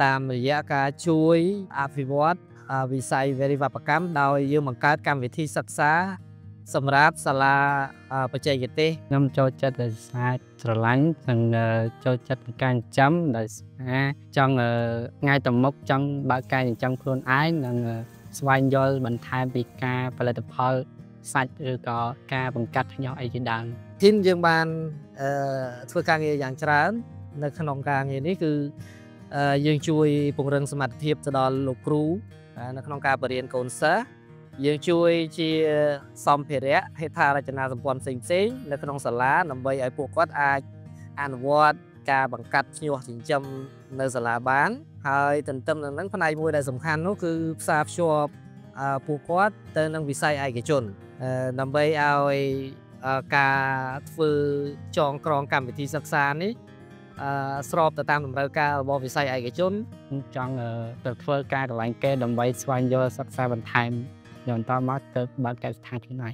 តាមរយៈការជួយអភិវឌ្ឍវិស័យវិវកម្មដោយយើងបង្កើតកម្មវិធីសិក្សាសម្រាប់សាលាបច្ចេកទេសខ្ញុំចូលចិត្តដោយសារស្រឡាញ់និងចូលចិត្តការចិញ្ចឹមដោយសារចង់ថ្ងៃទៅមុខចង់បើកការចិញ្ចឹមខ្លួនឯងនិងស្វែងយល់បន្ថែមពីការផលិតផលសាច់ឬក៏ការបង្កាត់ថ្នាំអីជាដើមទីនយើងបានធ្វើការងារយ៉ាងច្រើននៅក្នុងការងារនេះគឺយើងជួយពង្រឹងសមត្ថភាពទៅដល់លោកគ្រូនៅក្នុងការបរៀនកូនសិស្សយើងជួយជាសម្ភារៈហេដ្ឋារចនាសម្ព័ន្ធផ្សេងៗនៅក្នុងសាលាដើម្បីឲ្យពួកគាត់អាចអនុវត្តការបង្កាត់ភ្ញាស់ចិញ្ចឹមនៅសាលាបានហើយទន្ទឹមនឹងហ្នឹងផ្នែកមួយដែលសំខាន់នោះគឺផ្សារភ្ជាប់ពួកគាត់ទៅនឹងវិស័យឯកជនដើម្បីឲ្យការធ្វើចងក្រងកម្មវិធីសិក្សានេះស្របទៅតាមតម្រូវការរបស់វិស័យឯកជនចង់ទៅធ្វើការកន្លែងគេដើម្បីស្វែងយល់សិក្សាបន្ថែមបន្តមកទៅបើកកិច្ចស្ថានភាពនេះ